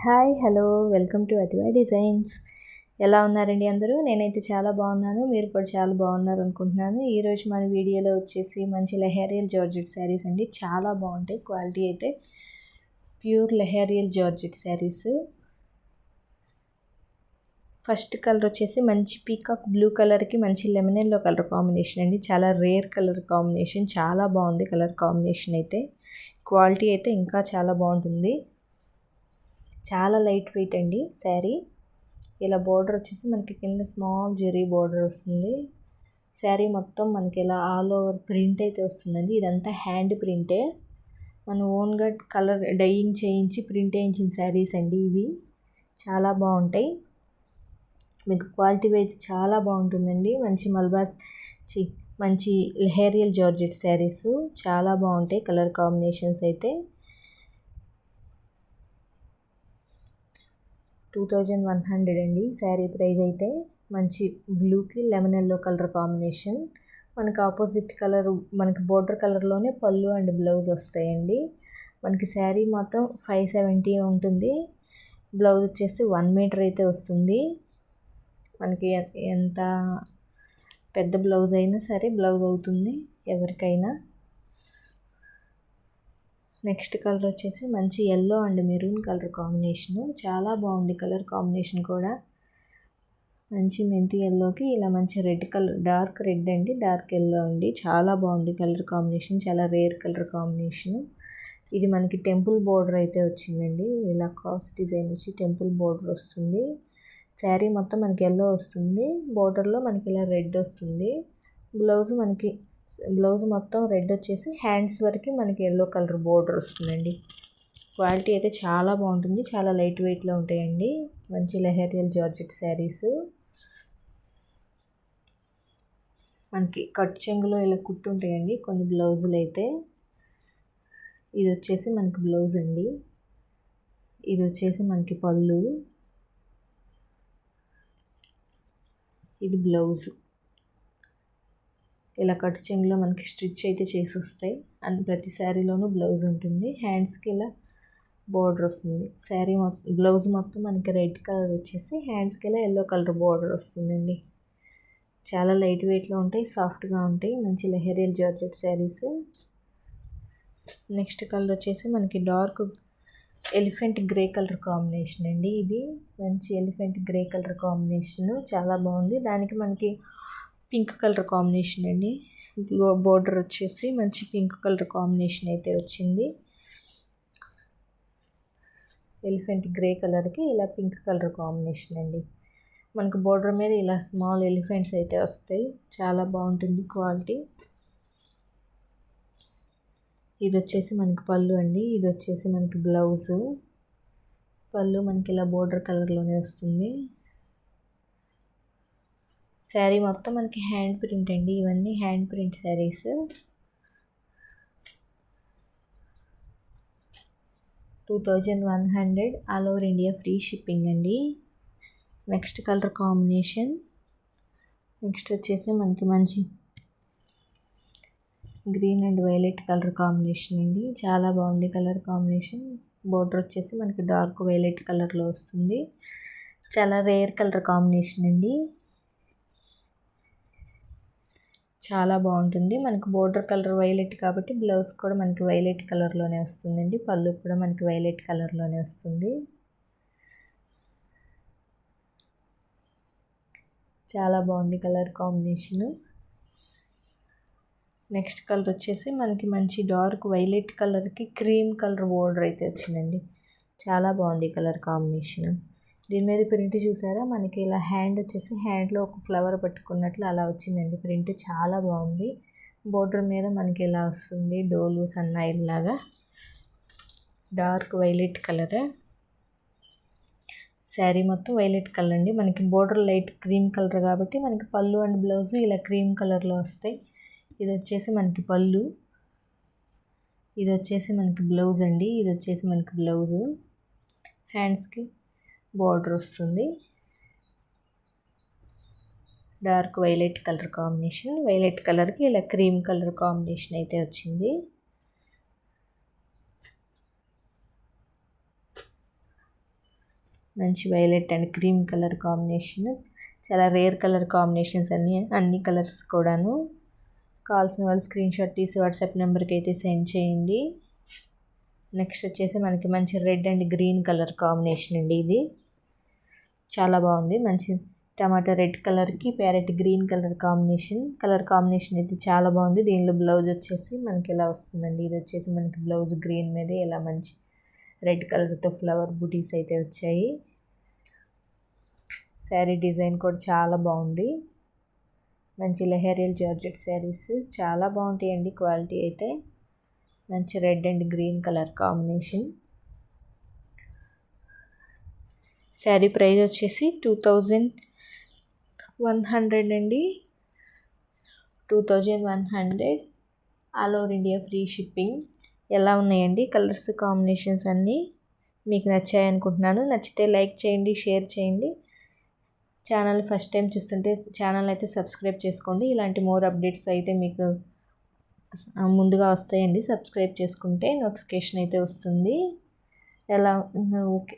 Hi hello welcome to Athiva designs. ఎలా ఉన్నారండి అందరూ? నేనైతే చాలా బాగున్నాను, మీరు కూడా చాలా బాగున్నారు అనుకుంటున్నాను. ఈరోజు మన వీడియోలో వచ్చేసి మంచి లెహేరియల్ జార్జెట్ శారీస్ అండి. చాలా బాగుంటాయి, క్వాలిటీ అయితే pure leheriya georgette saris. First colour వచ్చేసి మంచి పీకాక్ బ్లూ కలర్కి మంచి లెమన్ ఎల్లో కలర్ కాంబినేషన్ అండి. చాలా రేర్ కలర్ కాంబినేషన్, చాలా బాగుంది కలర్ కాంబినేషన్ అయితే. క్వాలిటీ అయితే ఇంకా చాలా బాగుంటుంది. చాలా లైట్ వెయిట్ అండి శారీ. ఇలా బోర్డర్ వచ్చేసి మనకి కింద స్మాల్ జెరీ బోర్డర్ వస్తుంది. శారీ మొత్తం మనకి ఇలా ఆల్ ఓవర్ ప్రింట్ అయితే వస్తుందండి. ఇదంతా హ్యాండ్ ప్రింటే, మనం ఓన్గా కలర్ డైయింగ్ చేయించి ప్రింట్ వేయించిన శారీస్ అండి ఇవి. చాలా బాగుంటాయి, మీకు క్వాలిటీ వైజ్ చాలా బాగుంటుందండి. మంచి మల్బాస్ మంచి లెహేరియల్ జార్జెట్ శారీస్ చాలా బాగుంటాయి. కలర్ కాంబినేషన్స్ అయితే 2100 అండి శారీ ప్రైస్ అయితే. మంచి బ్లూకి లెమన్ ఎల్లో కలర్ కాంబినేషన్, మనకి ఆపోజిట్ కలర్ మనకి బోర్డర్ కలర్లోనే పళ్ళు అండ్ బ్లౌజ్ వస్తాయండి. మనకి శారీ మొత్తం 570 ఉంటుంది. బ్లౌజ్ వచ్చేసి 1 మీటర్ అయితే వస్తుంది. మనకి ఎంత పెద్ద బ్లౌజ్ అయినా సరే బ్లౌజ్ అవుతుంది ఎవరికైనా. నెక్స్ట్ కలర్ వచ్చేసి మంచి yellow and maroon colour combination. చాలా బాగుంది కలర్ కాంబినేషన్ కూడా. మంచి మెంతి ఎల్లోకి ఇలా మంచి రెడ్ కలర్, డార్క్ రెడ్ అండి, డార్క్ ఎల్లో అండి. చాలా బాగుంది కలర్ కాంబినేషన్, చాలా రేర్ కలర్ కాంబినేషను. ఇది మనకి టెంపుల్ బోర్డర్ అయితే వచ్చిందండి. ఇలా క్రాస్ డిజైన్ వచ్చి టెంపుల్ బోర్డర్ వస్తుంది. శారీ మొత్తం మనకి ఎల్లో వస్తుంది, బోర్డర్లో మనకి ఇలా రెడ్ వస్తుంది. బ్లౌజ్ మొత్తం రెడ్ వచ్చేసి హ్యాండ్స్ వరకు మనకి ఎల్లో కలర్ బోర్డర్ వస్తుందండి. క్వాలిటీ అయితే చాలా బాగుంటుంది, చాలా లైట్ వెయిట్లో ఉంటాయండి. మంచి లెహేరియల్ జార్జెట్ శారీస్. మనకి కట్ చెంగులో ఇలా కుట్టు ఉంటాయండి కొన్ని బ్లౌజులు అయితే. ఇది వచ్చేసి మనకి బ్లౌజ్ అండి, ఇది వచ్చేసి మనకి పళ్ళు, ఇది బ్లౌజు. ఇలా కట్ చెంగులో మనకి స్టిచ్ అయితే చేసి వస్తాయి. అండ్ ప్రతి శారీలోనూ బ్లౌజ్ ఉంటుంది. హ్యాండ్స్కి ఇలా బోర్డర్ వస్తుంది. శారీ బ్లౌజ్ మొత్తం మనకి రెడ్ కలర్ వచ్చేసి హ్యాండ్స్కి ఇలా ఎల్లో కలర్ బోర్డర్ వస్తుందండి. చాలా లైట్ వెయిట్లో ఉంటాయి, సాఫ్ట్గా ఉంటాయి. మంచి లెహేరియల్ జార్జెట్ శారీస్. నెక్స్ట్ కలర్ వచ్చేసి మనకి dark elephant grey colour combination అండి. ఇది మంచి ఎలిఫెంట్ గ్రే కలర్ కాంబినేషన్, చాలా బాగుంది. దానికి మనకి పింక్ కలర్ కాంబినేషన్ అండి. బోర్డర్ వచ్చేసి మంచి పింక్ కలర్ కాంబినేషన్ అయితే వచ్చింది. ఎలిఫెంట్ గ్రే కలర్కి ఇలా పింక్ కలర్ కాంబినేషన్ అండి. మనకు బోర్డర్ మీద ఇలా స్మాల్ ఎలిఫెంట్స్ అయితే వస్తాయి. చాలా బాగుంటుంది క్వాలిటీ. ఇది వచ్చేసి మనకి పళ్ళు అండి, ఇది వచ్చేసి మనకి బ్లౌజు. పళ్ళు మనకి ఇలా బోర్డర్ కలర్లోనే వస్తుంది. శారీ మొత్తం మనకి హ్యాండ్ ప్రింట్ అండి, ఇవన్నీ hand print saris. 2100 all over India free shipping అండి. నెక్స్ట్ కలర్ కాంబినేషన్, నెక్స్ట్ వచ్చేసి మనకి మంచి green and violet colour combination అండి. చాలా బాగుంది కలర్ కాంబినేషన్. బోర్డర్ వచ్చేసి మనకి డార్క్ వైలెట్ కలర్లో వస్తుంది. చాలా రేర్ కలర్ కాంబినేషన్ అండి, చాలా బాగుంటుంది. మనకు బోర్డర్ కలర్ వైలెట్ కాబట్టి బ్లౌజ్ కూడా మనకి వైలెట్ కలర్లోనే వస్తుందండి. పళ్ళు కూడా మనకి వైలెట్ కలర్లోనే వస్తుంది. చాలా బాగుంది కలర్ కాంబినేషను. నెక్స్ట్ కలర్ వచ్చేసి మనకి మంచి డార్క్ వైలెట్ కలర్కి క్రీమ్ కలర్ బోర్డర్ అయితే వచ్చిందండి. చాలా బాగుంది కలర్ కాంబినేషన్. దీని మీద ప్రింట్ చూసారా, మనకి ఇలా హ్యాండ్ వచ్చేసి హ్యాండ్లో ఒక ఫ్లవర్ పట్టుకున్నట్లు అలా వచ్చిందండి ప్రింట్. చాలా బాగుంది. బోర్డర్ మీద మనకి ఇలా వస్తుంది డోలు సన్నాయిలాగా. డార్క్ వైలెట్ కలర్, శారీ మొత్తం వైలెట్ కలర్ అండి. మనకి బోర్డర్ లైట్ క్రీమ్ కలర్ కాబట్టి మనకి పళ్ళు అండ్ బ్లౌజ్ ఇలా క్రీమ్ కలర్లో వస్తాయి. ఇది వచ్చేసి మనకి పళ్ళు, ఇది వచ్చేసి మనకి బ్లౌజ్ అండి, ఇది వచ్చేసి మనకి బ్లౌజు. హ్యాండ్స్కి బోర్డర్ వస్తుంది. Dark violet colour combination, violet కలర్కి ఇలా క్రీమ్ కలర్ కాంబినేషన్ అయితే వచ్చింది. మంచి violet and cream colour combination. చాలా రేర్ కలర్ కాంబినేషన్స్ అన్ని కలర్స్ కూడాను. కావాల్సిన వాళ్ళు స్క్రీన్ షాట్ తీసి వాట్సాప్ నెంబర్కి అయితే సెండ్ చేయండి. నెక్స్ట్ వచ్చేసి మనకి మంచి red and green colour combination అండి. ఇది చాలా బాగుంది. మంచి టమాటా రెడ్ కలర్కి ప్యారెట్ గ్రీన్ కలర్ కాంబినేషన్ అయితే చాలా బాగుంది. దీనిలో బ్లౌజ్ వచ్చేసి మనకి ఇలా వస్తుందండి. ఇది వచ్చేసి మనకి బ్లౌజ్ గ్రీన్ మీద ఇలా మంచి రెడ్ కలర్తో ఫ్లవర్ బూటీస్ అయితే వచ్చాయి. శారీ డిజైన్ కూడా చాలా బాగుంది. మంచి లెహరియల్ జార్జెట్ శారీస్ చాలా బాగుంటాయండి. క్వాలిటీ అయితే మంచి red and green colour combination. Sari price వచ్చేసి 2100 అండి. 2100 all over India free shipping. ఎలా ఉన్నాయండి కలర్స్ కాంబినేషన్స్ అన్నీ మీకు నచ్చాయి అనుకుంటున్నాను. నచ్చితే లైక్ చేయండి, షేర్ చేయండి. ఛానల్ ఫస్ట్ టైం చూస్తుంటే ఛానల్ అయితే సబ్స్క్రైబ్ చేసుకోండి. ఇలాంటి మోర్ అప్డేట్స్ అయితే మీకు ముందుగా వస్తాయండి. సబ్స్క్రైబ్ చేసుకుంటే నోటిఫికేషన్ అయితే వస్తుంది. ఎలా ఓకే